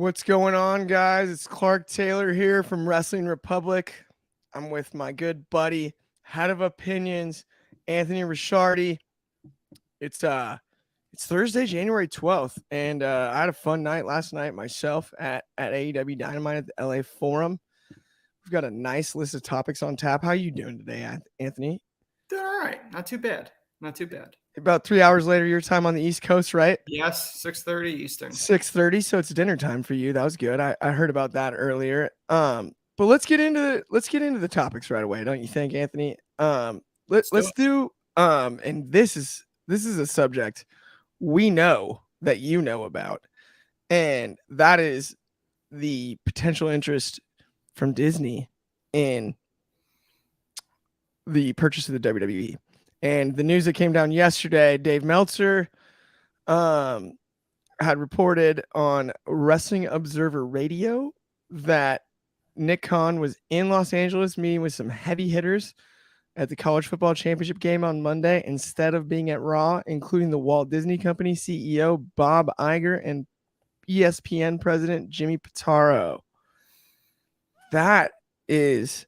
What's going on, guys? It's Clark Taylor here from Wrestling Republic. I'm with my good buddy, head of opinions, Anthony Ricciardi. It's Thursday, January 12th, and I had a fun night last night myself at AEW Dynamite at the LA Forum. We've got a nice list of topics on tap. How you doing today, Anthony? Doing all right. Not too bad. Not too bad. About 3 hours later, your time on the East Coast, right? Yes, 6:30 Eastern. 6:30, so it's dinner time for you. That was good. I heard about that earlier. But let's get into the topics right away, don't you think, Anthony? Let's do and this is a subject we know that you know about, and that is the potential interest from Disney in the purchase of the WWE. And the news that came down yesterday, Dave Meltzer had reported on Wrestling Observer Radio that Nick Khan was in Los Angeles meeting with some heavy hitters at the College Football Championship game on Monday instead of being at Raw, including the Walt Disney Company CEO Bob Iger and ESPN president Jimmy Pitaro. That is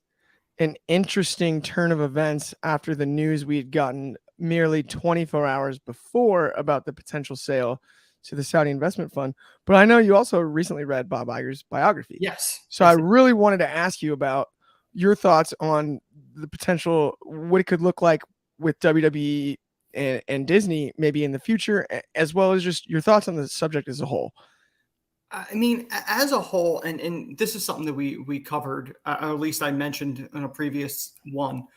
an interesting turn of events after the news we had gotten merely 24 hours before about the potential sale to the Saudi investment fund. But I know you also recently read Bob Iger's biography. Yes. So I really wanted to ask you about your thoughts on the potential, what it could look like with WWE and Disney maybe in the future, as well as just your thoughts on the subject as a whole. I mean, as a whole, and this is something that we covered, or at least I mentioned in a previous one.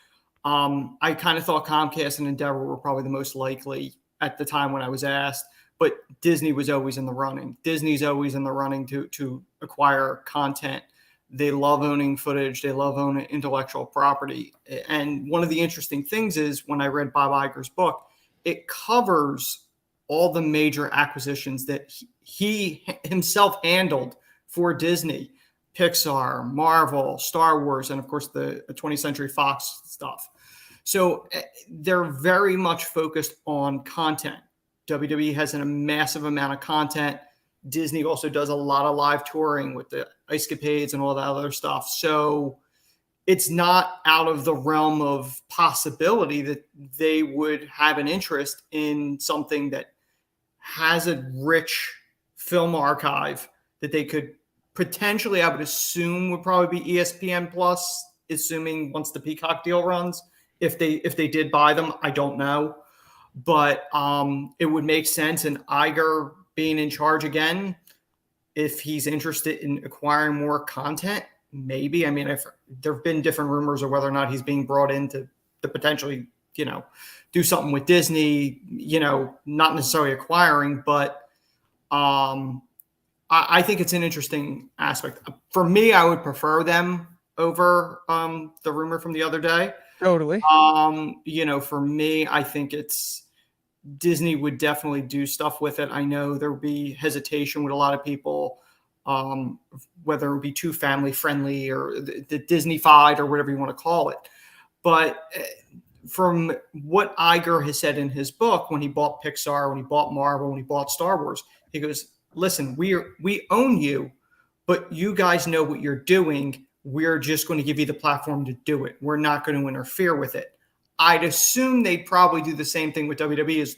I kind of thought Comcast and Endeavor were probably the most likely at the time when I was asked, but Disney was always in the running. Disney's always in the running to acquire content. They love owning footage. They love owning intellectual property. And one of the interesting things is when I read Bob Iger's book, it covers all the major acquisitions that he himself handled for Disney, Pixar, Marvel, Star Wars, and of course the 20th Century Fox stuff. So they're very much focused on content. WWE has a massive amount of content. Disney also does a lot of live touring with the Ice Capades and all that other stuff. So it's not out of the realm of possibility that they would have an interest in something that has a rich film archive that they could potentially, I would assume, would probably be ESPN Plus, assuming once the Peacock deal runs. If they did buy them, I don't know. But it would make sense. And Iger being in charge again, if he's interested in acquiring more content, maybe. I mean, there have been different rumors of whether or not he's being brought in to potentially, do something with Disney, not necessarily acquiring, but I think it's an interesting aspect. For me, I would prefer them over the rumor from the other day. Totally. For me, I think Disney would definitely do stuff with it. I know there would be hesitation with a lot of people, whether it would be too family friendly or the Disney-fied or whatever you want to call it. But from what Iger has said in his book, when he bought Pixar, when he bought Marvel, when he bought Star Wars, he goes, listen, we own you, but you guys know what you're doing. We're just going to give you the platform to do it. We're not going to interfere with it. I'd assume they'd probably do the same thing with WWE,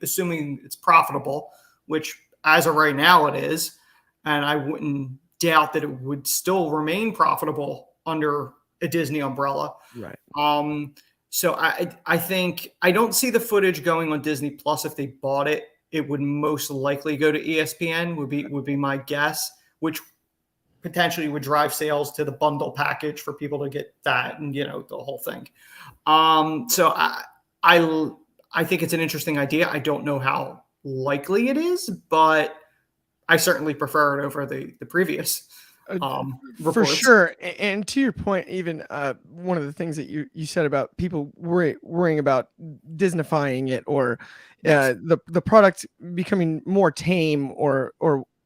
assuming it's profitable, which as of right now it is. And I wouldn't doubt that it would still remain profitable under a Disney umbrella. Right. So I think I don't see the footage going on Disney Plus. If they bought it, it would most likely go to ESPN would be my guess, which potentially would drive sales to the bundle package for people to get that and, the whole thing. So I think it's an interesting idea. I don't know how likely it is, but I certainly prefer it over the previous reports. For sure. And to your point, even one of the things that you said about people worrying about Disneyfying it or the product becoming more tame or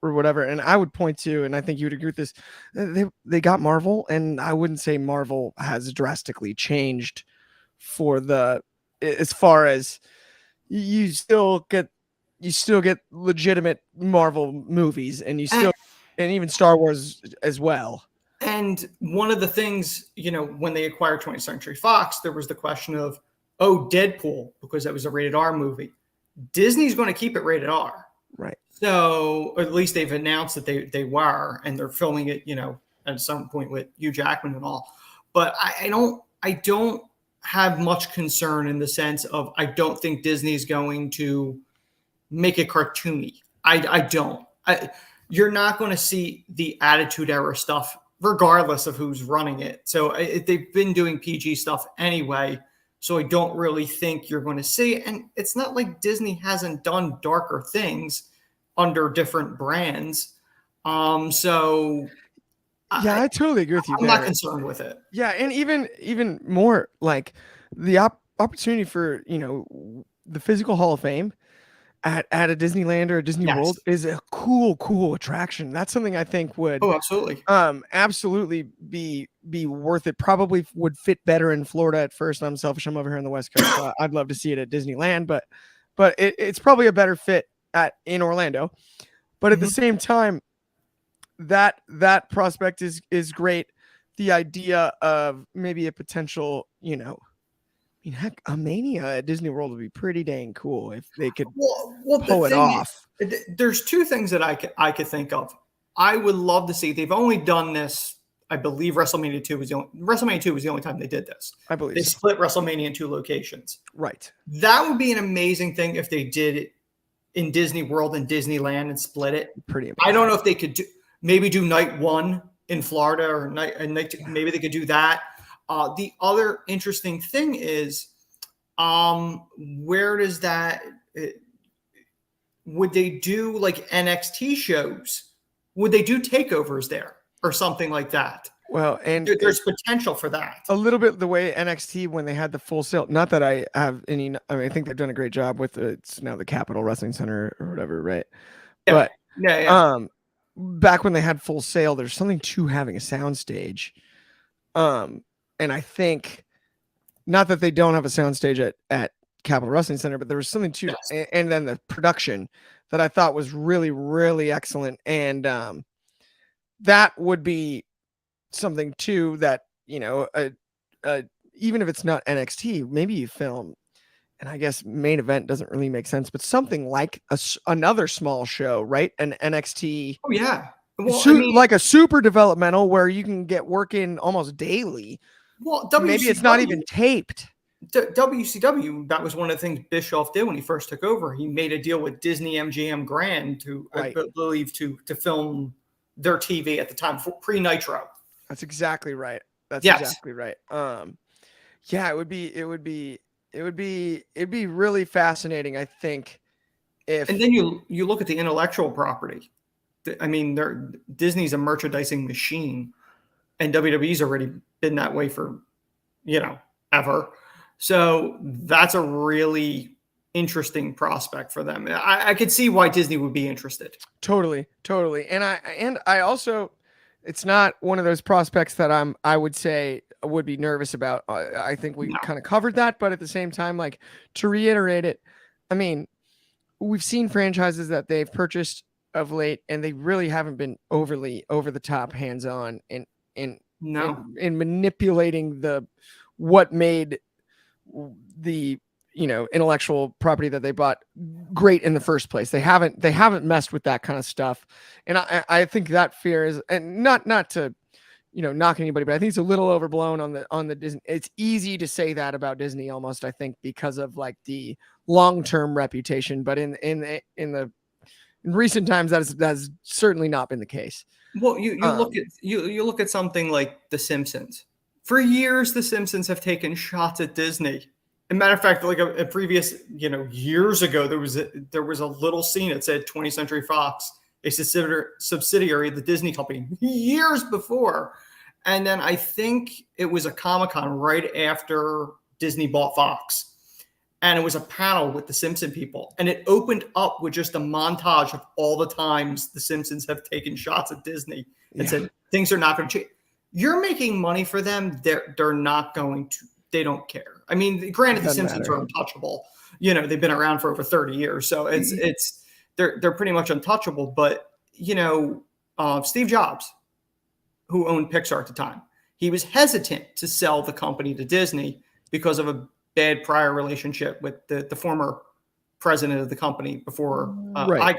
whatever. And I would point to, and I think you would agree with this, they got Marvel, and I wouldn't say Marvel has drastically changed as far as you still get legitimate Marvel movies, and you still and even Star Wars as well. And one of the things, when they acquired 20th Century Fox, there was the question of, oh, Deadpool, because that was a rated R movie. Disney's going to keep it rated R. Right. So, or at least they've announced that they were, and they're filming it, at some point with Hugh Jackman and all. But I don't have much concern in the sense of I don't think Disney's going to make it cartoony. I don't. You're not going to see the Attitude Era stuff regardless of who's running it. So they've been doing PG stuff anyway. So I don't really think you're going to see it. And it's not like Disney hasn't done darker things under different brands. So yeah, I totally agree with you. I'm not concerned with it. Yeah, and even more like the opportunity for the physical Hall of Fame at a Disneyland or a Disney World is a cool attraction. That's something I think would absolutely be worth it. Probably would fit better in Florida at first. I'm selfish. I'm over here on the West Coast. So I'd love to see it at Disneyland, but it's probably a better fit in Orlando. But at the same time, that prospect is great. The idea of maybe a potential, heck, a Mania at Disney World would be pretty dang cool if they could pull it off. There's two things that I could think of. I would love to see. They've only done this. I believe WrestleMania 2 was the only time they did this. I believe they split WrestleMania in 2 locations. Right. That would be an amazing thing if they did it in Disney World and Disneyland and split it. Pretty amazing. I don't know if they could do night 1 in Florida or night 2. Maybe they could do that. The other interesting thing is, where does that? Would they do like NXT shows? Would they do takeovers there or something like that? Well, and there's potential for that. A little bit the way NXT when they had the Full Sail. Not that I have any. I mean, I think they've done a great job with it. It's now the Capitol Wrestling Center or whatever, right? Yeah. But yeah. Back when they had Full Sail, there's something to having a soundstage. And I think not that they don't have a soundstage at Capitol Wrestling Center, but there was something to, and then the production that I thought was really, really excellent. And that would be something too that, even if it's not NXT, maybe you film, and I guess main event doesn't really make sense, but something like another small show, right? An NXT. Oh yeah. Well, like a super developmental where you can get work in almost daily. Well, maybe it's not even taped. WCW, that was one of the things Bischoff did when he first took over. He made a deal with Disney MGM Grand to, I believe, to film their TV at the time, pre-Nitro. That's exactly right. Exactly right. Yeah, it'd be really fascinating, I think. And then you look at the intellectual property. I mean, Disney's a merchandising machine, and WWE's already been that way for, ever. So that's a really interesting prospect for them. I could see why Disney would be interested. Totally. And I also, it's not one of those prospects that I would say would be nervous about. I think we kind of covered that, but at the same time, like, to reiterate it, I mean, we've seen franchises that they've purchased of late, and they really haven't been overly over the top, hands-on in manipulating what made the intellectual property that they bought great in the first place. They haven't messed with that kind of stuff, and I think that fear is, and not to knock anybody, but I think it's a little overblown on the Disney. It's easy to say that about Disney almost, I think, because of like the long-term reputation, but in recent times that's certainly not been the case. Well, you look at something like The Simpsons. For years, The Simpsons have taken shots at Disney. As a matter of fact, like a previous, years ago, there was a little scene that said 20th Century Fox, a subsidiary of the Disney company, years before. And then I think it was a Comic-Con right after Disney bought Fox. And it was a panel with the Simpson people. And it opened up with just a montage of all the times the Simpsons have taken shots at Disney and said, things are not going to change. You're making money for them. They're not going to, they don't care. I mean, granted, the Simpsons are untouchable. They've been around for over 30 years. So they're pretty much untouchable. But, Steve Jobs, who owned Pixar at the time. He was hesitant to sell the company to Disney because of a bad prior relationship with the former president of the company before Right. Iger.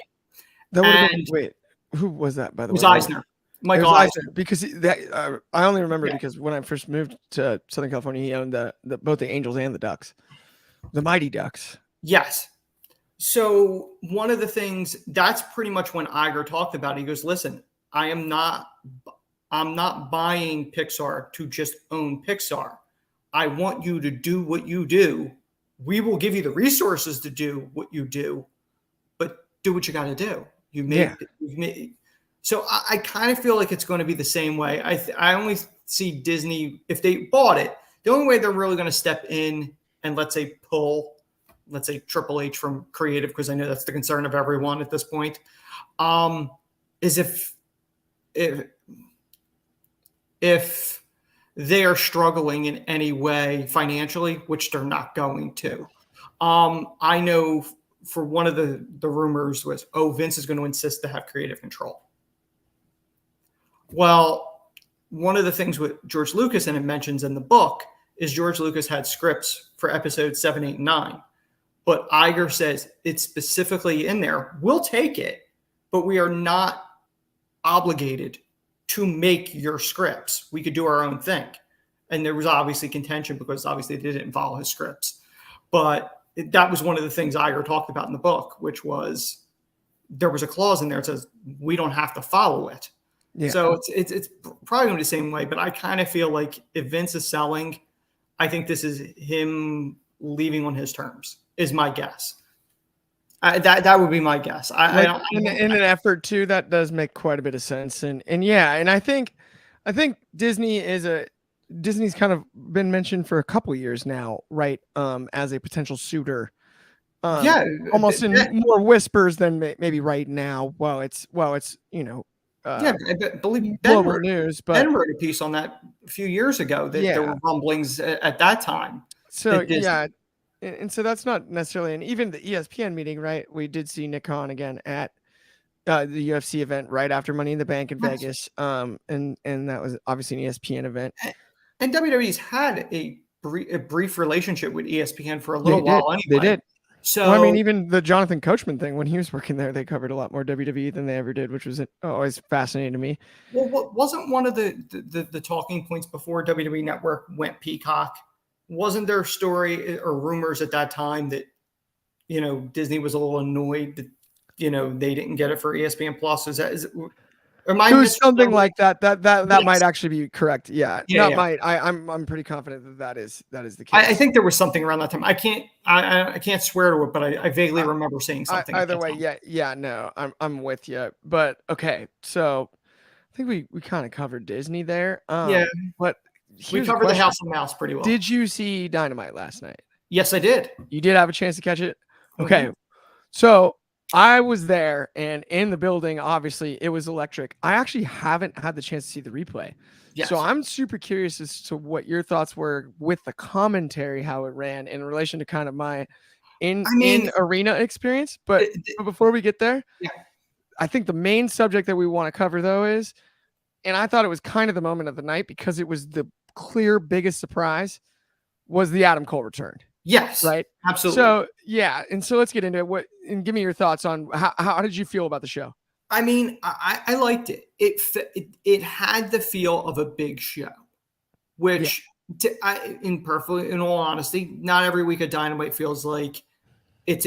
That would have been And wait. Who was that, by it the was way? Eisner, It Michael was Eisner. Iger because that I only remember Yeah. because when I first moved to Southern California, he owned the both the Angels and the Ducks, the Mighty Ducks. Yes. So one of the things that's pretty much when Iger talked about it, he goes, listen, I'm not buying Pixar to just own Pixar. I want you to do what you do. We will give you the resources to do what you do, but do what you got to do. So I kind of feel like it's going to be the same way. I only see Disney, if they bought it, the only way they're really going to step in and let's say Triple H from creative, because I know that's the concern of everyone at this point, is if they are struggling in any way financially, which they're not going to. I know for one of the rumors was, Vince is going to insist to have creative control. Well, one of the things with George Lucas, and it mentions in the book, is George Lucas had scripts for episodes 7, 8, and 9. But Iger says it's specifically in there. We'll take it, but we are not obligated to make your scripts. We could do our own thing. And there was obviously contention because obviously they didn't follow his scripts. But that was one of the things Iger talked about in the book, which was there was a clause in there that says we don't have to follow it. Yeah. So it's probably going to be the same way. But I kind of feel like if Vince is selling, I think this is him leaving on his terms, is my guess. That would be my guess. In an effort too, that does make quite a bit of sense. And I think Disney's kind of been mentioned for a couple years now, right? As a potential suitor. Almost in more whispers than maybe right now. Well, it's I believe global news, but Ben wrote a piece on that a few years ago that there were rumblings at that time. So and so that's not necessarily, and even the ESPN meeting, right? We did see Nick Khan again at the UFC event right after Money in the Bank in Vegas, and that was obviously an ESPN event. And WWE's had a brief relationship with ESPN for a little while anyway. They did. So I mean, even the Jonathan Coachman thing, when he was working there, they covered a lot more WWE than they ever did, which was always fascinating to me. Well, wasn't one of the talking points before WWE Network went Peacock? Wasn't there a story or rumors at that time that Disney was a little annoyed that they didn't get it for ESPN Plus? It was something like that. That might actually be correct. I'm pretty confident that is the case. I think there was something around that time. I can't swear to it, but I vaguely remember seeing something. Either way, no, I'm with you. But okay, so I think we kind of covered Disney there. But we covered the House of Mouse pretty well. Did you see Dynamite last night? Yes, I did. You did have a chance to catch it? Okay. So I was there, and in the building, obviously, it was electric. I actually haven't had the chance to see the replay. Yes. So I'm super curious as to what your thoughts were with the commentary, how it ran in relation to kind of my in-arena experience. But before we get there, I think the main subject that we want to cover, though, is, and I thought it was kind of the moment of the night because it was the clear biggest surprise, was the Adam Cole return. Yes, right. Absolutely. So so let's get into it. And give me your thoughts on how did you feel about the show? I mean, I liked it. It had the feel of a big show, which, in all honesty, not every week of Dynamite feels like it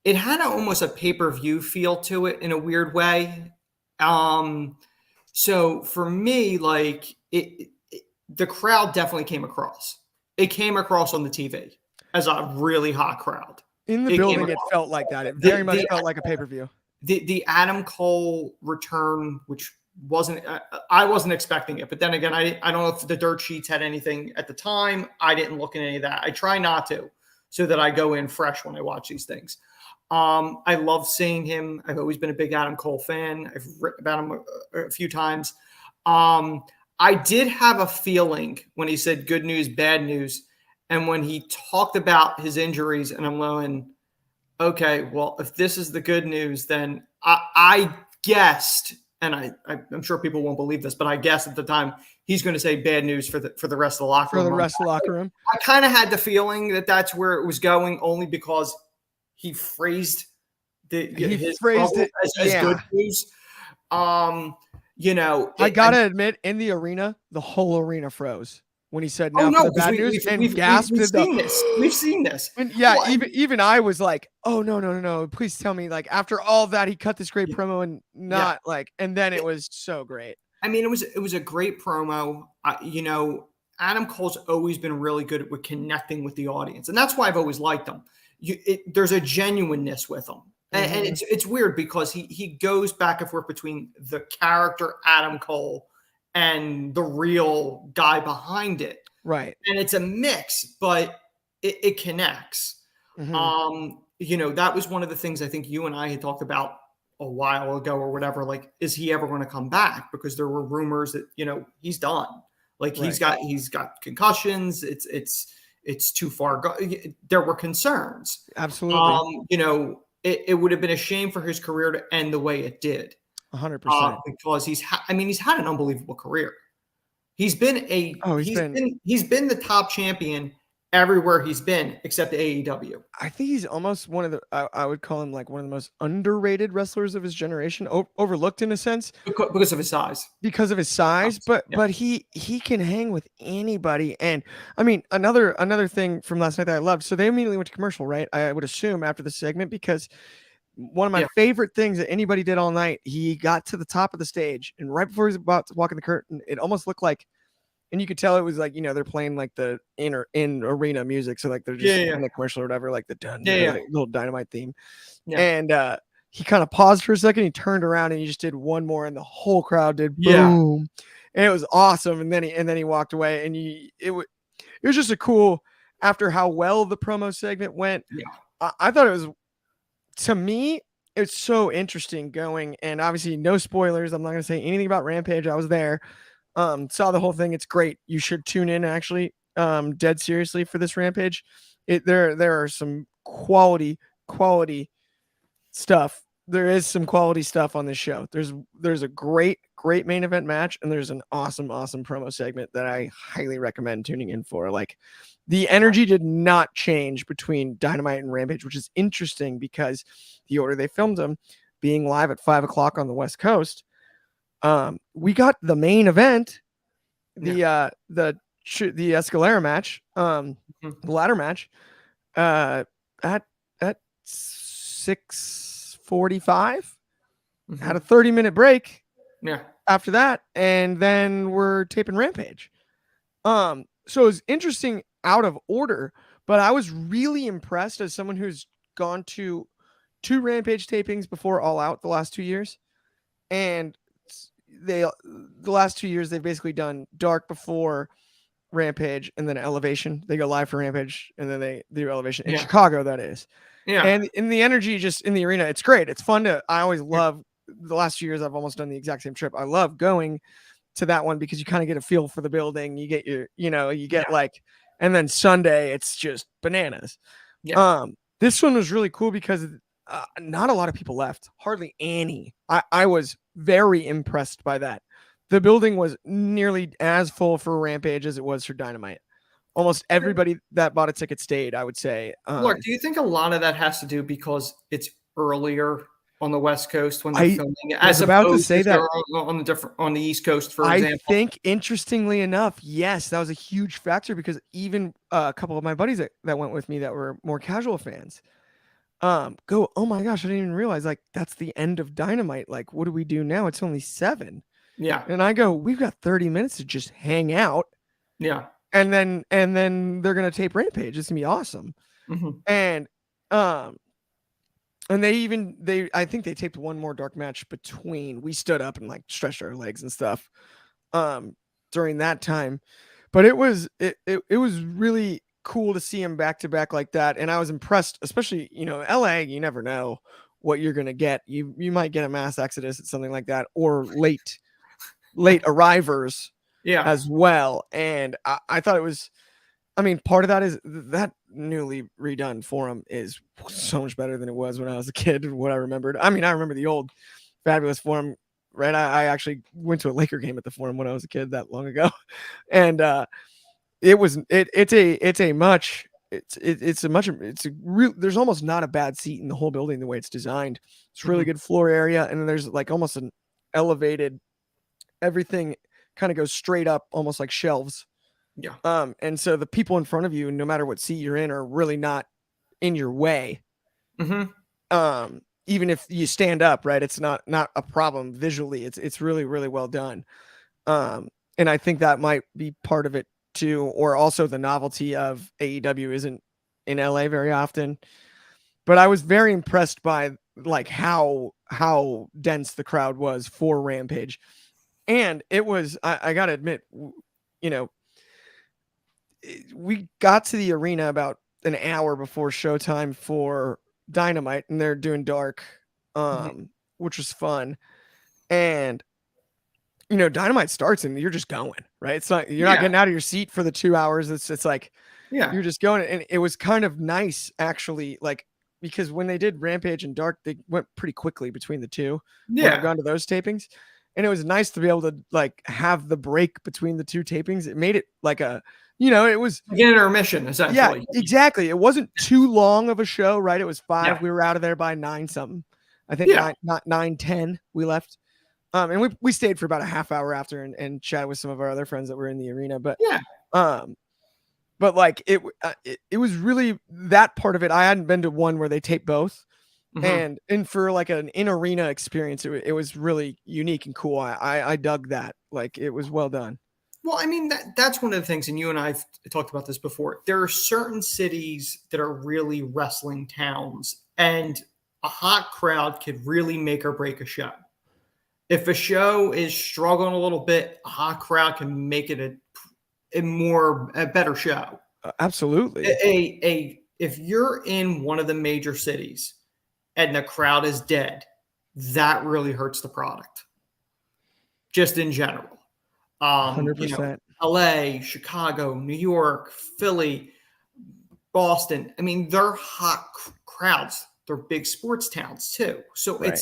had almost a pay-per-view feel to it in a weird way. So for me, like the crowd definitely came across. It came across on the TV as a really hot crowd. In the building, it felt like that. It very much felt like a pay-per-view. The Adam Cole return, which I wasn't expecting it. But then again, I don't know if the dirt sheets had anything at the time. I didn't look at any of that. I try not to, so that I go in fresh when I watch these things. I love seeing him. I've always been a big Adam Cole fan. I've written about him a few times. I did have a feeling when he said good news, bad news. And when he talked about his injuries, and I'm going, okay, well, if this is the good news, then I guessed and I'm sure people won't believe this, but I guess at the time he's going to say bad news for the rest of the locker For room. the rest of the locker room. I kind of had the feeling that that's where it was going, only because he phrased his it. as good news. I gotta admit, in the arena, the whole arena froze when he said now for the bad news and gasped. We've seen this. And yeah, even I was like, oh no, please tell me, like, after all that he cut this great promo and not like, and then it was so great. I mean, it was a great promo. Adam Cole's always been really good with connecting with the audience, and that's why I've always liked him. There's a genuineness with him. And it's weird because he goes back and forth between the character Adam Cole and the real guy behind it. Right. And it's a mix, but it connects. That was one of the things I think you and I had talked about a while ago or whatever. Like, is he ever going to come back? Because there were rumors that, he's done. Like he's got concussions. It's too far. There were concerns. Absolutely. It would have been a shame for his career to end the way it did. 100%. Because he's had an unbelievable career. He's been he's been the top champion everywhere he's been except AEW. I think he's almost one of the, I would call him like one of the most underrated wrestlers of his generation, overlooked in a sense because of his size. But he can hang with anybody. And I mean, another thing from last night that I loved. So they immediately went to commercial, right? I would assume after the segment, because one of my favorite things that anybody did all night, he got to the top of the stage, and right before he was about to walk in the curtain, it almost looked like, and you could tell it was like, they're playing like the in arena music. So like they're just in the commercial or whatever, like the like little Dynamite theme. Yeah. And he kind of paused for a second. He turned around and he just did one more, and the whole crowd did boom. And it was awesome. And then he walked away, and it was just a cool, after how well the promo segment went. Yeah. I thought it was, to me, it's so interesting going, and obviously no spoilers. I'm not going to say anything about Rampage. I was there. Saw the whole thing. It's great. You should tune in, actually, dead seriously, for this Rampage. There are some quality stuff. There is some quality stuff on this show. There's a great main event match, and there's an awesome promo segment that I highly recommend tuning in for. Like, the energy did not change between Dynamite and Rampage, which is interesting because the order they filmed them, being live at 5:00 on the West Coast, we got the main event, the Escalera match, the ladder match, at 6:45. Had a 30-minute break. Yeah. After that, and then we're taping Rampage. So it was interesting out of order, but I was really impressed as someone who's gone to 2 Rampage tapings before All Out the last 2 years, and the last 2 years they've basically done Dark before Rampage, and then Elevation. They go live for Rampage, and then they do Elevation in Chicago. That is, and in the energy just in the arena, it's great. It's fun to. I always love the last 2 years. I've almost done the exact same trip. I love going to that one because you kind of get a feel for the building. You get like, and then Sunday it's just bananas. This one was really cool because not a lot of people left, hardly any. I was very impressed by that. The building was nearly as full for Rampage as it was for Dynamite. Almost everybody that bought a ticket stayed, I would say. Look, do you think a lot of that has to do because it's earlier on the West Coast when they're filming it, as opposed to that on the East Coast, for example? I think, interestingly enough, yes, that was a huge factor, because even a couple of my buddies that went with me that were more casual fans go, oh my gosh, I didn't even realize, like, that's the end of Dynamite. Like, what do we do now? It's only 7. Yeah. And I go, we've got 30 minutes to just hang out. Yeah. And then they're gonna tape Rampage. It's gonna be awesome. And I think they taped one more dark match between. We stood up and like stretched our legs and stuff during that time. But it was really cool to see him back to back like that. And I was impressed, especially, LA, you never know what you're gonna get. You might get a mass exodus at something like that, or late arrivers as well. And I thought it was, I mean, part of that is that newly redone forum is so much better than it was when I was a kid and what I remembered. I mean, I remember the old Fabulous forum right? I actually went to a Laker game at the Forum when I was a kid that long ago, and it's a real, there's almost not a bad seat in the whole building the way it's designed. It's really good floor area, and then there's like almost an elevated, everything kind of goes straight up, almost like shelves. Yeah. And so the people in front of you, no matter what seat you're in, are really not in your way. Even if you stand up, right? It's not a problem visually. It's really, really well done. And I think that might be part of it too, or also the novelty of AEW isn't in LA very often. But I was very impressed by like how dense the crowd was for Rampage. And it was, I gotta admit, you know, we got to the arena about an hour before showtime for Dynamite, and they're doing dark, which was fun. And Dynamite starts and you're just going, right? It's not, you're not getting out of your seat for the 2 hours. It's like, you're just going. And it was kind of nice actually, like, because when they did Rampage and Dark, they went pretty quickly between the two. When I've gone to those tapings, and it was nice to be able to like have the break between the two tapings. It made it like a, it was like an intermission essentially. Yeah, exactly. It wasn't too long of a show, right? It was 5. Yeah. We were out of there by 9 something. I think 9:10 we left. And we stayed for about a half hour after and chatted with some of our other friends that were in the arena. But but like it was really that part of it. I hadn't been to one where they tape both, and for like an in arena experience, it was really unique and cool. I dug that. Like it was well done. Well, I mean that's one of the things, and you and I've talked about this before. There are certain cities that are really wrestling towns, and a hot crowd could really make or break a show. If a show is struggling a little bit, a hot crowd can make it a better show. Absolutely. If you're in one of the major cities and the crowd is dead, that really hurts the product. Just in general. 100%. LA, Chicago, New York, Philly, Boston. I mean, they're hot crowds. They're big sports towns too. So right.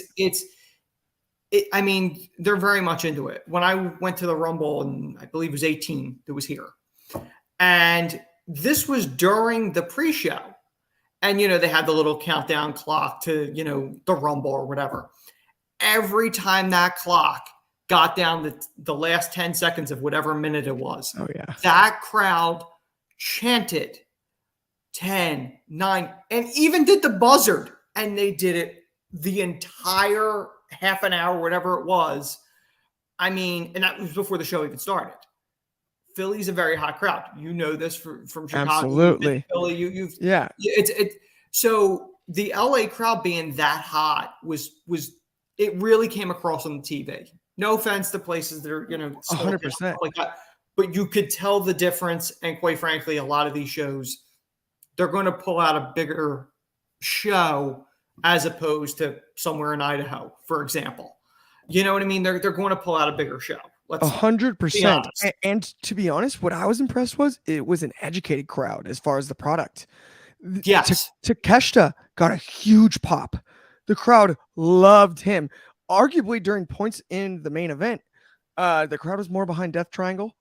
I mean, they're very much into it. When I went to the Rumble, and I believe it was 18 that was here, and this was during the pre-show, and they had the little countdown clock to the Rumble or whatever. Every time that clock got down the last 10 seconds of whatever minute it was, that crowd chanted 10, 9, and even did the buzzard, and they did it the entire half an hour, whatever it was. I mean, and that was before the show even started. Philly's a very hot crowd. You know this from Chicago. Absolutely. Philly, so the LA crowd being that hot was it really came across on the TV. No offense to places that are 100% like that, but you could tell the difference. And quite frankly, a lot of these shows, they're going to pull out a bigger show as opposed to somewhere in Idaho, for example. You know what I mean? They're going to pull out a bigger show. 100%. And to be honest, what I was impressed was it was an educated crowd as far as the product. Yes. Takeshita got a huge pop. The crowd loved him. Arguably during points in the main event, the crowd was more behind Death Triangle,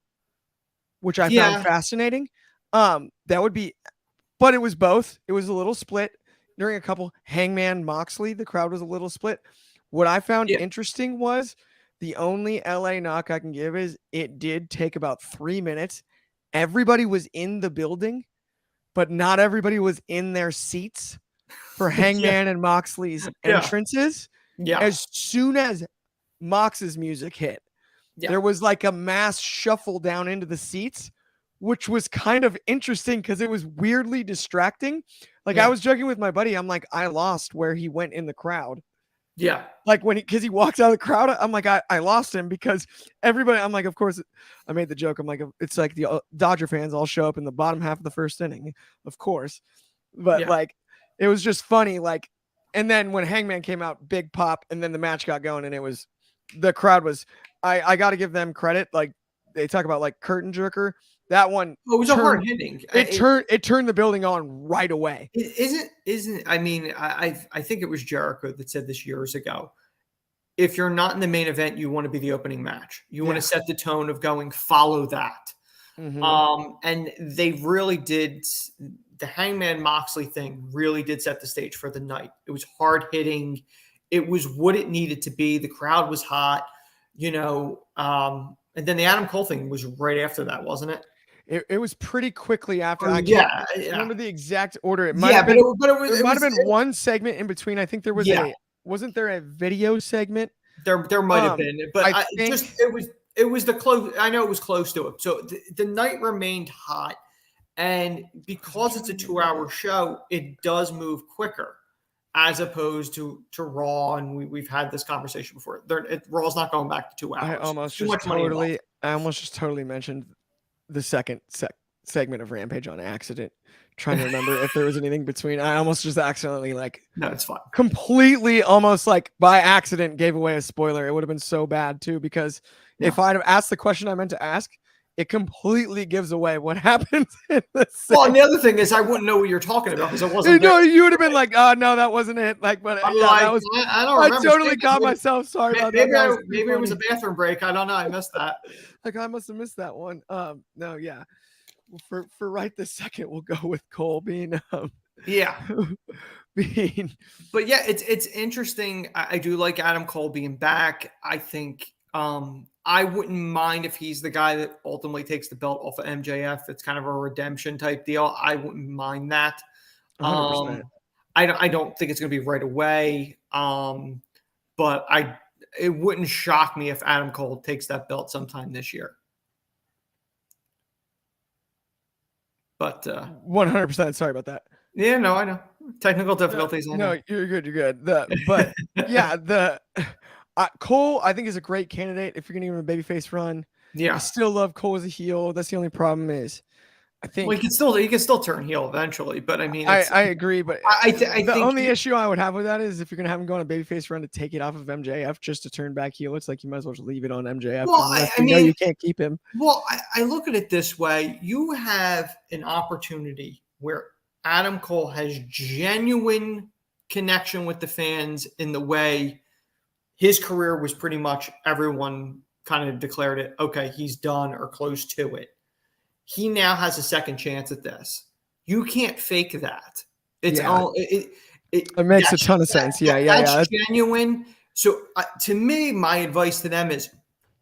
which I found fascinating. That would be, but it was both. It was a little split. During a couple Hangman Moxley, the crowd was a little split. What I found interesting was the only LA knock I can give is it did take about 3 minutes. Everybody was in the building, but not everybody was in their seats for Hangman and Moxley's entrances. Yeah. As soon as Mox's music hit, there was like a mass shuffle down into the seats, which was kind of interesting because it was weirdly distracting. Like I was joking with my buddy. I'm like, I lost where he went in the crowd. Yeah. Like because he walks out of the crowd, I'm like, I lost him because everybody, I'm like, of course, I made the joke. I'm like, it's like the Dodger fans all show up in the bottom half of the first inning, of course. But like, it was just funny. Like, and then when Hangman came out, big pop, and then the match got going, and the crowd was, I got to give them credit. Like they talk about like curtain jerker. That one, it was a hard hitting. It turned the building on right away. It isn't. I mean, I think it was Jericho that said this years ago. if you're not in the main event, you want to be the opening match. You want to Yeah. set the tone of going, follow that. Mhm. And they really did. The Hangman Moxley thing really did set the stage for the night. It was hard hitting. It was what it needed to be. The crowd was hot, and then the Adam Cole thing was right after that, wasn't it? It was pretty quickly after. Oh, I can't yeah. remember the exact order. It might Yeah, have but been it there might have was been one segment in between. I think there was yeah. wasn't there a video segment? There might have been, but I think it was the close. I know it was close to it. So the night remained hot, and because it's a 2-hour show, it does move quicker as opposed to Raw. And we've had this conversation before. Raw's not going back to 2 hours. I almost just totally mentioned the second segment of Rampage on accident, trying to remember if there was anything between. I almost just accidentally no, it's fine. Completely almost by accident gave away a spoiler. It would have been so bad too, because if I'd have asked the question I meant to ask, it completely gives away what happens in the Well, and the other thing is I wouldn't know what you're talking about because I wasn't there. You would have been like, oh no, that wasn't it. But that was I don't remember. I totally got myself. Sorry about that. Maybe it was a bathroom break. I don't know. I missed that. I must have missed that one. No, yeah. For right this second, we'll go with Cole being yeah. But yeah, it's interesting. I do like Adam Cole being back. I think I wouldn't mind if he's the guy that ultimately takes the belt off of MJF. It's kind of a redemption type deal. I wouldn't mind that. 100%. I don't think it's going to be right away. But it wouldn't shock me if Adam Cole takes that belt sometime this year. But 100%. Sorry about that. Yeah, no, I know. Technical difficulties. No, you're good. You're good. But yeah, Cole, I think, is a great candidate if you're going to give him a babyface run. Yeah, I still love Cole as a heel. That's the only problem is, I think he can still turn heel eventually. But I mean, I agree. But I think the only issue I would have with that is if you're going to have him go on a babyface run to take it off of MJF just to turn back heel, it's like you might as well just leave it on MJF. Well, I mean, you can't keep him. Well, I look at it this way: you have an opportunity where Adam Cole has genuine connection with the fans in the way his career was pretty much everyone kind of declared it. Okay, he's done or close to it. He now has a second chance at this. You can't fake that. It's it makes a ton of sense. That's genuine. So to me, my advice to them is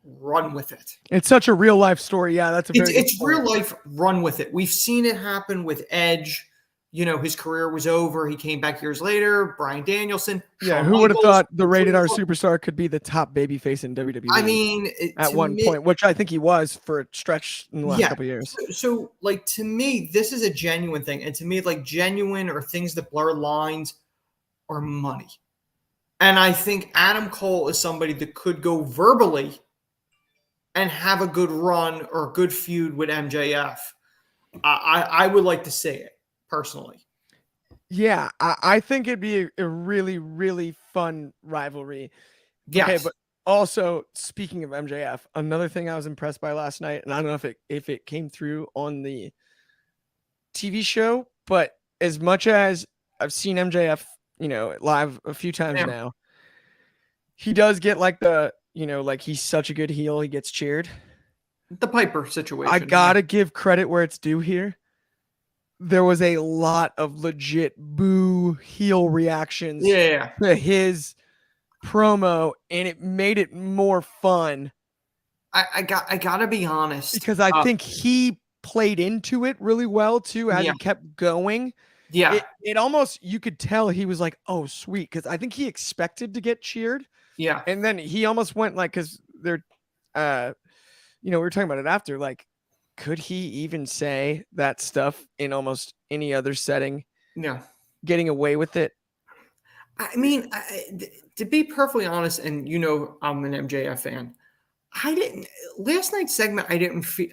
run with it. It's such a real life story. Yeah, that's it's real life. Run with it. We've seen it happen with Edge. His career was over. He came back years later. Bryan Danielson. Yeah, who would have thought the rated R superstar could be the top babyface in WWE? I mean, at one point, which I think he was for a stretch in the last couple of years. So, to me, this is a genuine thing. And to me, genuine or things that blur lines are money. And I think Adam Cole is somebody that could go verbally and have a good run or a good feud with MJF. I would like to see it. Personally. Yeah, I think it'd be a really, really fun rivalry. Yes. Okay, but also speaking of MJF, another thing I was impressed by last night, and I don't know if it came through on the TV show, but as much as I've seen MJF, live a few times now, he does get he's such a good heel, he gets cheered. The Piper situation. I gotta give credit where it's due here. There was a lot of legit boo heel reactions to his promo, and it made it more fun. I gotta be honest, because I think he played into it really well too as he kept going. Yeah, it almost, you could tell he was like, "Oh, sweet," because I think he expected to get cheered. Yeah, and then he almost went because they're, we were talking about it after, could he even say that stuff in almost any other setting? Yeah. Getting away with it. I mean, to be perfectly honest, and I'm an MJF fan. Last night's segment, I didn't feel,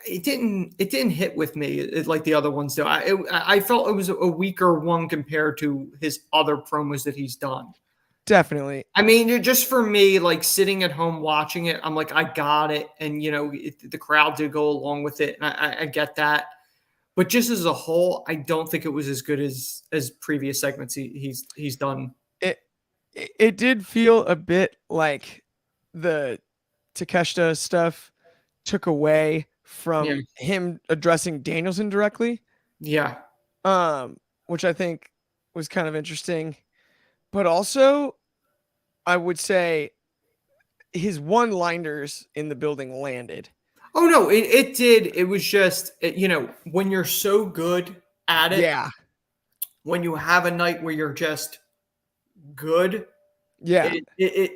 it didn't hit with me like the other ones do. I felt it was a weaker one compared to his other promos that he's done. Definitely. I mean, just for me, sitting at home watching it, I'm like, I got it. And, the crowd did go along with it. And I get that. But just as a whole, I don't think it was as good as previous segments he's done. it did feel a bit like the Takeshita stuff took away Yeah. from him addressing Danielson directly, Yeah. um, which I think was kind of interesting. But also, I would say his one-liners in the building landed. Oh no, it did. It was just when you're so good at it, Yeah, when you have a night where you're just good, yeah, it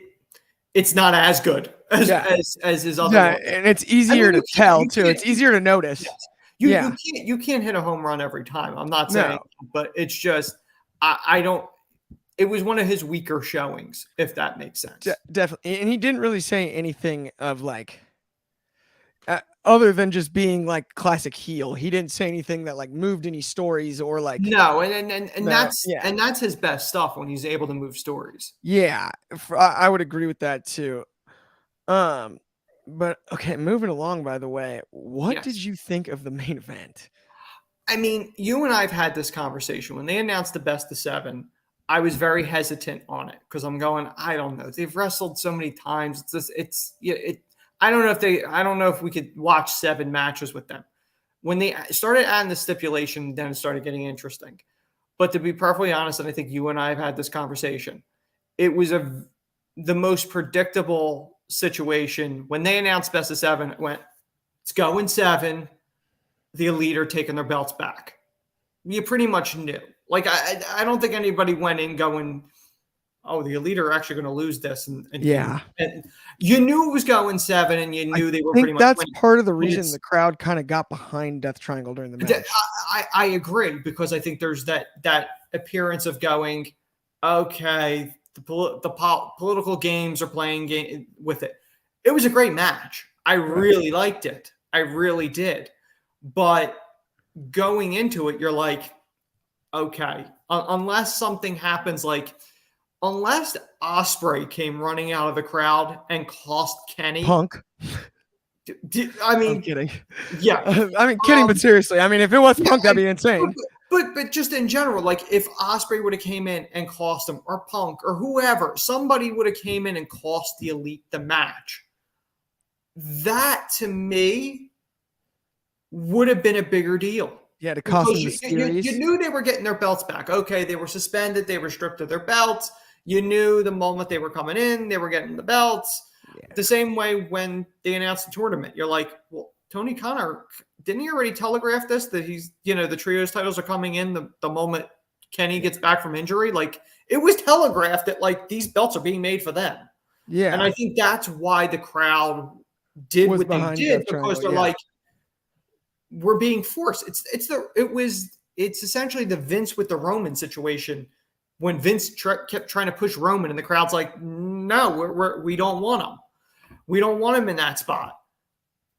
it's not as good as yeah, as his other yeah, one. and it's I easier mean, to tell too. It's easier to notice. yes. Yeah, You can't hit a home run every time. I'm not saying, no, but it's just I don't. It was one of his weaker showings, if that makes sense. definitely. And he didn't really say anything of like other than just being like classic heel. He didn't say anything that like moved any stories or like No, and the yeah. that's his best stuff when he's able to move stories. Yeah, I would agree with that too. Um, but okay, moving along. By the way, what did Yes. you think of the main event? I mean, you and I have had this conversation. When they announced the best of seven, I was very hesitant on it because I'm going, I don't know. They've wrestled so many times. It's just, it's, yeah, it, I don't know if we could watch 7 matches with them. When they started adding the stipulation, then it started getting interesting. But to be perfectly honest, and I think you and I have had this conversation, it was the most predictable situation. When they announced best of seven, it went, it's going seven. The Elite are taking their belts back. You pretty much knew. Like I don't think anybody went in going, oh, the Elite are actually going to lose this, and you knew it was going seven, and you knew they were think pretty much that's winning. part of the reason the crowd kind of got behind Death Triangle during the match. I agree because I think there's that appearance of going, okay, the political games are playing with it. It was a great match. I really liked it. I really did. But going into it, you're like, okay, unless something happens, like unless Ospreay came running out of the crowd and cost Kenny Punk. I mean, I'm kidding. Yeah, I mean, kidding, but seriously, I mean, if it was Punk, that'd be insane. But just in general, like if Ospreay would have came in and cost him, or Punk, or whoever, somebody would have came in and cost the Elite the match. That to me would have been a bigger deal. Yeah, to cost them the series. You knew they were getting their belts back. Okay, they were suspended. They were stripped of their belts. You knew the moment they were coming in, they were getting the belts. Yeah. The same way when they announced the tournament. You're like, well, Tony Khan, didn't he already telegraph this? That he's, the trios titles are coming in the moment Kenny gets back from injury? Like, it was telegraphed that, like, these belts are being made for them. Yeah. And I think that's why the crowd did what they did, because they're like, we're being forced. It's essentially the Vince with the Roman situation when Vince kept trying to push Roman, and the crowd's like, no, we don't want him. We don't want him in that spot.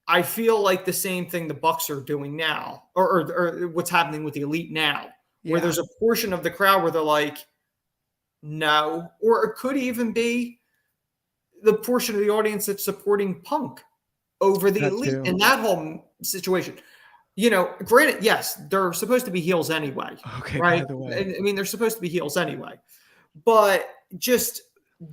I feel like the same thing the Bucks are doing now, or what's happening with the Elite now, where there's a portion of the crowd where they're like, no, or it could even be the portion of the audience that's supporting Punk over the Elite in that whole situation. Granted, yes, they're supposed to be heels anyway. Okay, right? By the way. I mean, they're supposed to be heels anyway. But just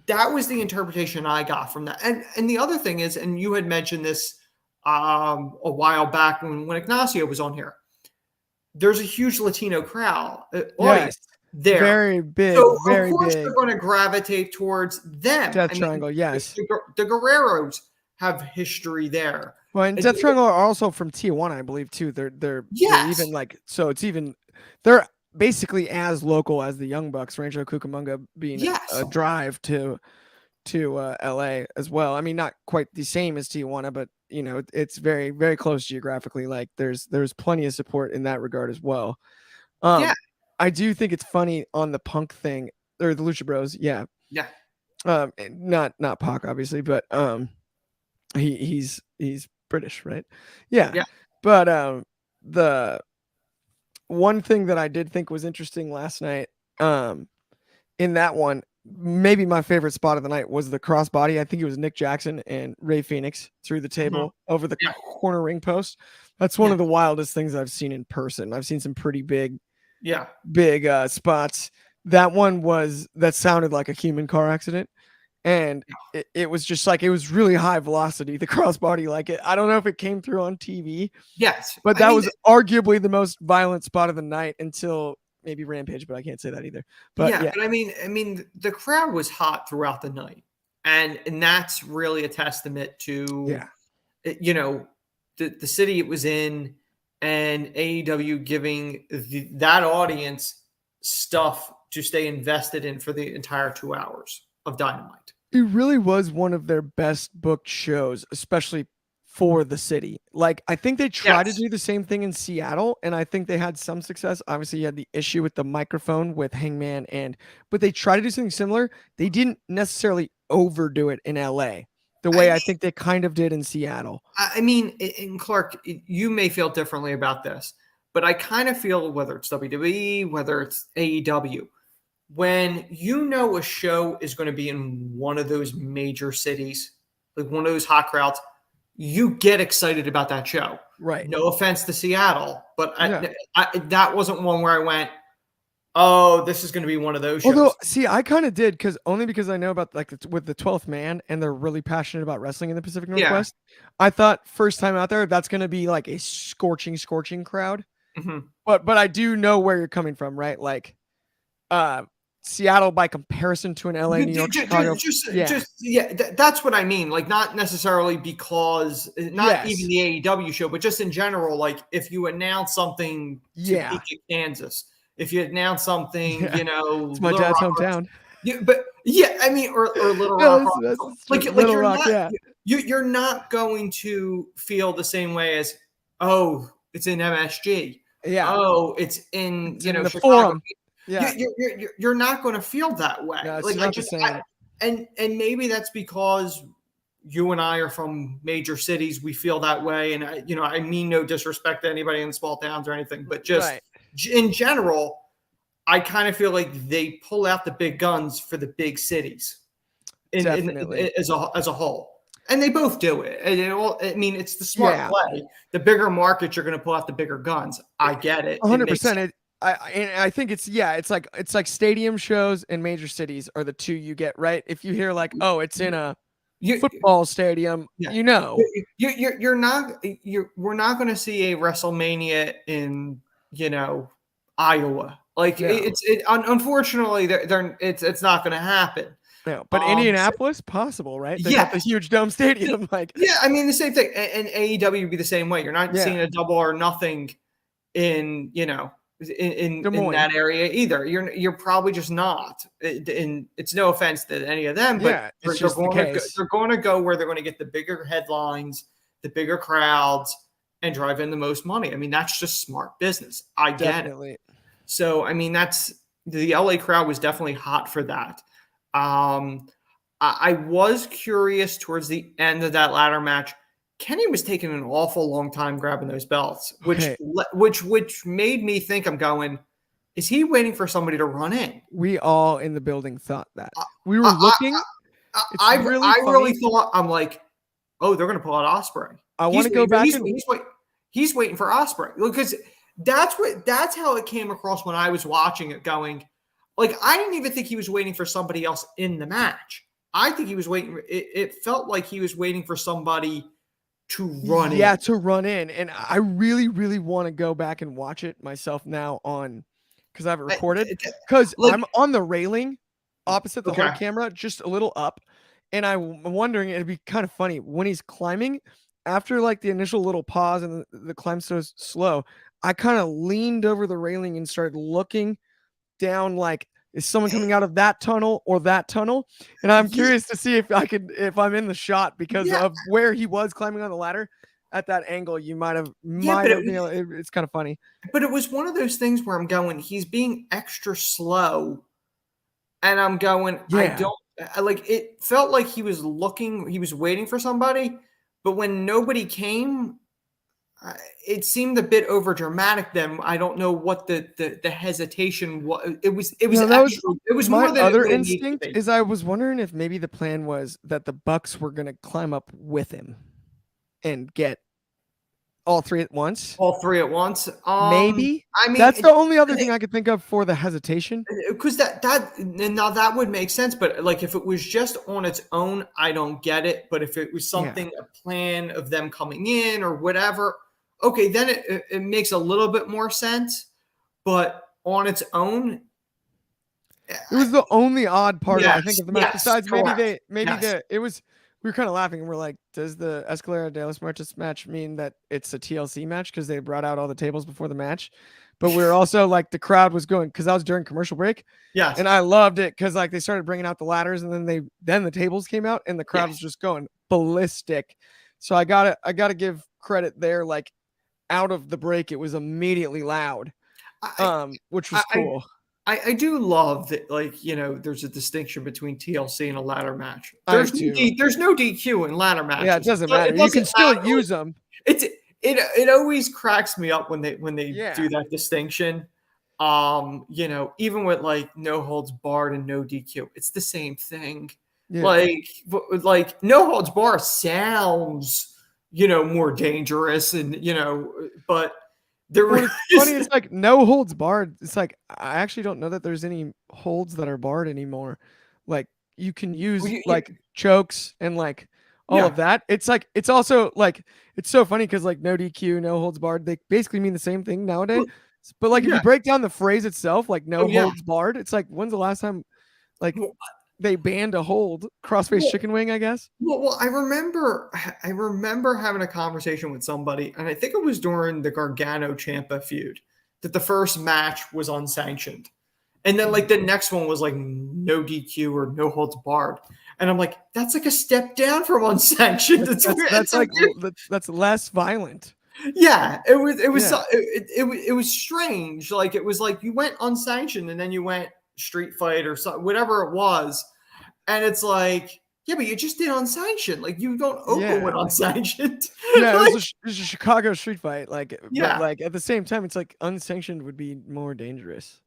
that was the interpretation I got from that. And the other thing is, and you had mentioned this a while back when Ignacio was on here, there's a huge Latino crowd audience there. Very big. So very of course big. they're going to gravitate towards them. Death Triangle, yes. The Guerreros have history there. Well, and Death Triangle are also from Tijuana, I believe, too. They're even like, so it's even, they're basically as local as the Young Bucks, Rancho Cucamonga being a drive to LA as well. I mean, not quite the same as Tijuana, but it's very, very close geographically. Like there's plenty of support in that regard as well. I do think it's funny on the Punk thing, or the Lucha Bros. Yeah. Not Pac, obviously, but he's British, right? Yeah. But the one thing that I did think was interesting last night, in that one, maybe my favorite spot of the night was the crossbody. I think it was Nick Jackson and Rey Fenix through the table over the corner ring post. That's one of the wildest things I've seen in person. I've seen some pretty big spots that sounded like a human car accident. And it was just like, it was really high velocity, the crossbody. Like, I don't know if it came through on TV, Yes, but I that mean, was arguably the most violent spot of the night until maybe Rampage, but I can't say that either. But yeah, yeah, but I mean, the crowd was hot throughout the night, and that's really a testament to yeah. you know the city it was in, and AEW giving that audience stuff to stay invested in for the entire 2 hours of Dynamite. It really was one of their best booked shows, especially for the city. Like, I think they tried to Yes, do the same thing in Seattle, and I think they had some success. Obviously, you had the issue with the microphone with Hangman, but they tried to do something similar. They didn't necessarily overdo it in LA the I way I mean, think they kind of did in Seattle. I mean, and Clark, you may feel differently about this, but I kind of feel whether it's WWE, whether it's AEW, when you know a show is going to be in one of those major cities, like one of those hot crowds, you get excited about that show. Right. No offense to Seattle, but Yeah. that wasn't one where I went, "Oh, this is going to be one of those Although, shows." see, I kind of did because I know about like with the 12th man and they're really passionate about wrestling in the Pacific Yeah. Northwest. I thought first time out there that's going to be like a scorching crowd. Mhm. But I do know where you're coming from, right? Like uh Seattle by comparison to an LA, New York, Chicago. Yeah. Just yeah, that's what I mean. Like, not necessarily because, not even Yes. the AEW show, but just in general. Like, if you announce something, Yeah. Topeka, Kansas, if you announce something, Yeah. It's my Little dad's Rock, hometown. yeah, but yeah, I mean, or Little No, Rock, that's true. like Little Rock, yeah. you're not going to feel the same way as, oh, it's in MSG, Yeah. oh, it's in It's in the Chicago. forum. Yeah. You're not going to feel that way. No, it's Like, not the same. and maybe that's because you and I are from major cities. We feel that way, and I mean no disrespect to anybody in small towns or anything, but just Right. in general, I kind of feel like they pull out the big guns for the big cities, Definitely. as a whole, and they both do it. I mean, it's the smart Yeah. play. The bigger market, you're going to pull out the bigger guns. I get it. It makes 100%. sense. I think it's like stadium shows in major cities are the two you get, right? If you hear like, oh, it's in a You, football stadium, yeah. you know. We're not going to see a WrestleMania in Iowa. Like, No. unfortunately, it's not going to happen. No. But So, Indianapolis, possible, right? They got the yes, huge dome stadium. Like, yeah. I mean, the same thing, and AEW would be the same way. You're not yeah, seeing a double or nothing in Des in Moines. that area either. You're probably just not. And it's no offense to any of them, but Yeah, it's just the case. they're going to go where they're going to get the bigger headlines, the bigger crowds, and drive in the most money. I mean, that's just smart business. I get it. Definitely. So, I mean, that's the LA crowd was definitely hot for that. I was curious towards the end of that ladder match. Kenny was taking an awful long time grabbing those belts, Okay. which made me think, I'm going, is he waiting for somebody to run in? We all in the building thought that. We were I looking. I It's really funny. thought, I'm like, oh, they're going to pull out Osprey. I want to go back and He's waiting for Osprey, because that's how it came across when I was watching it, going, like, I didn't even think he was waiting for somebody else in the match. I think he was waiting. It felt like he was waiting for somebody to run in. Yeah, to run in. And I really, really want to go back and watch it myself now because I have it recorded. Because I'm on the railing opposite the whole camera, just a little up. And I'm wondering, it'd be kind of funny when he's climbing, after like the initial little pause and the climb so slow, I kind of leaned over the railing and started looking down, like, is someone coming out of that tunnel or that tunnel? And I'm curious to see if I'm in the shot because of where he was climbing on the ladder at that angle. You might have it's kind of funny. But it was one of those things where I'm going, he's being extra slow. And I'm going, it felt like he was waiting for somebody, but when nobody came, it seemed a bit over dramatic. Then I don't know what the hesitation was. It was my more than other instinct is I was wondering if maybe the plan was that the Bucks were going to climb up with him and get all three at once. All three at once. Maybe. I mean, That's the only other thing I could think of for the hesitation. because now that would make sense. But like if it was just on its own, I don't get it. But if it was something, a plan of them coming in or whatever, okay, then it makes a little bit more sense. But on its own, it was the only odd part, I think, of the match. Yes, Besides, correct. we were kind of laughing and we're like, does the Escalera de los Muertos match mean that it's a TLC match because they brought out all the tables before the match? But we were also like, the crowd was going, because I was during commercial break. Yes. And I loved it because like they started bringing out the ladders and then the tables came out and the crowd was just going ballistic. So I gotta give credit there. Like out of the break, it was immediately loud, which was cool. I do love that, like, you know, there's a distinction between TLC and a ladder match. There's no DQ in ladder matches. Yeah, it doesn't matter. You can still use them. It always cracks me up when they do that distinction. You know, even with like no holds barred and no DQ, it's the same thing. Yeah. Like no holds barred sounds, you know, more dangerous and you know, but funny, it's like no holds barred. It's like I actually don't know that there's any holds that are barred anymore. Like you can use chokes and like all of that. It's like it's also like it's so funny because like no DQ, no holds barred, they basically mean the same thing nowadays. But like if you break down the phrase itself, like no holds barred, it's like when's the last time like they banned a hold? Crossface chicken wing, I guess. Well, I remember having a conversation with somebody, and I think it was during the Gargano Ciampa feud, that the first match was unsanctioned. And then like the next one was like no DQ or no holds barred. And I'm like, that's like a step down from unsanctioned. That's less violent. Yeah, it was strange. Like it was like you went unsanctioned and then you went street fight or something, whatever it was. And it's like, yeah, but you just did unsanctioned. Like you don't open with unsanctioned. Yeah, like, it was a Chicago street fight. Like, but like at the same time, it's like unsanctioned would be more dangerous.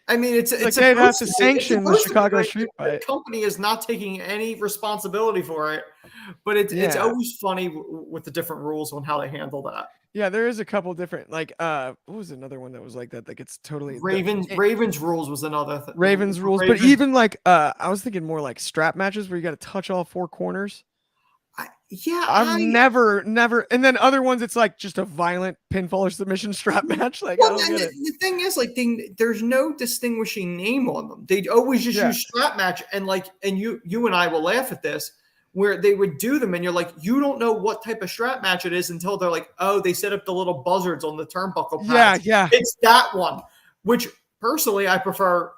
I mean, it's like they'd have to sanction the Chicago street fight. The company is not taking any responsibility for it, but it's always funny with the different rules on how they handle that. Yeah, there is a couple different like what was another one that was like that? Like it's totally Ravens rules was another thing. Ravens rules, but even like I was thinking more like strap matches where you got to touch all four corners. I've never, and then other ones it's like just a violent pinfall or submission strap match. Like I don't get it. The thing is, like, there's no distinguishing name on them. They always just use strap match, and like, and you and I will laugh at this, where they would do them, and you're like, you don't know what type of strap match it is until they're like, oh, they set up the little buzzards on the turnbuckle pads. Yeah, it's that one. Which personally, I prefer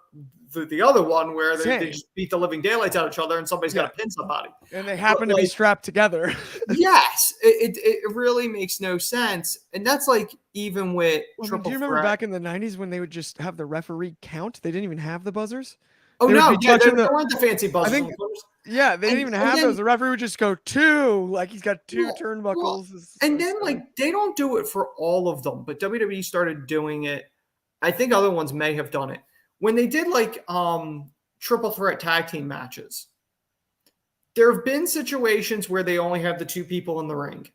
the other one where they just beat the living daylights out of each other and somebody's got to pin somebody. And they happen to be strapped together. Yes. It really makes no sense. And that's like even with triple do you remember back in the 90s when they would just have the referee count? They didn't even have the buzzers. Oh, no. Yeah, there weren't the fancy buzzers. They didn't even have those. The referee would just go two. Like he's got two turnbuckles. And then like they don't do it for all of them. But WWE started doing it. I think other ones may have done it. When they did like triple threat tag team matches, there have been situations where they only have the two people in the ring.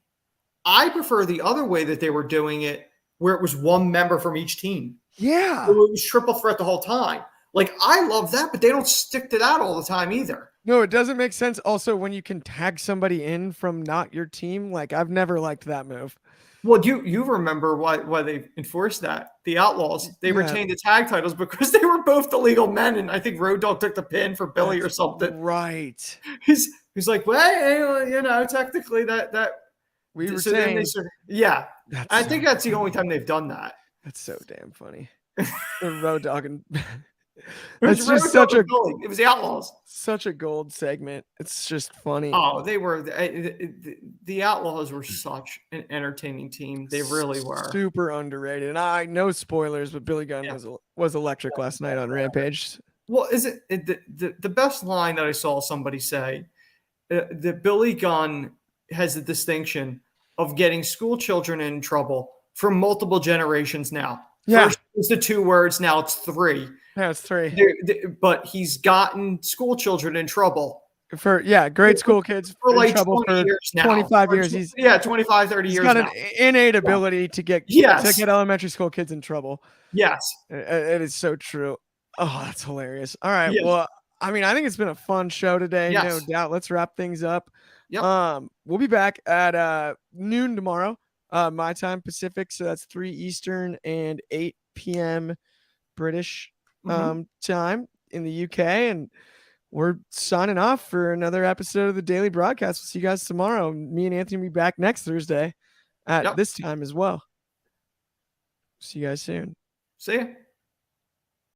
I prefer the other way that they were doing it, where it was one member from each team. Yeah. So it was triple threat the whole time. Like, I love that, but they don't stick to that all the time either. No, it doesn't make sense. Also, when you can tag somebody in from not your team, like I've never liked that move. Well, you remember why they enforced that? The Outlaws, they retained the tag titles because they were both the legal men, and I think Road Dogg took the pin for Billy or something. Right. He's like, well, you know, technically that we were saying, I think that's the only time they've done that. That's so damn funny. The Road Dogg and it's just such a it was the Outlaws. Such a gold segment. It's just funny. Oh, they were the Outlaws were such an entertaining team. They really were. Super underrated. And I know spoilers, but Billy Gunn was electric last night on Rampage. Well, is it the best line that I saw somebody say that Billy Gunn has the distinction of getting school children in trouble for multiple generations now. Yeah. First it was the 2 words, now it's 3. Yeah, it's 3. But he's gotten school children in trouble grade school kids for in like trouble 20 for years now. 25 Or years. 25, 30 He's years got now. an innate ability to get Yes. elementary school kids in trouble. Yes. It is so true. Oh, that's hilarious. All right. Yes. Well, I mean, I think it's been a fun show today. Yes. No doubt. Let's wrap things up. Yep. We'll be back at noon tomorrow, my time Pacific. So that's 3 Eastern and 8 p.m. British time in the UK. And we're signing off for another episode of the Daily Broadcast. We'll see you guys tomorrow. Me and Anthony will be back next Thursday at this time as well. See you guys soon. See ya.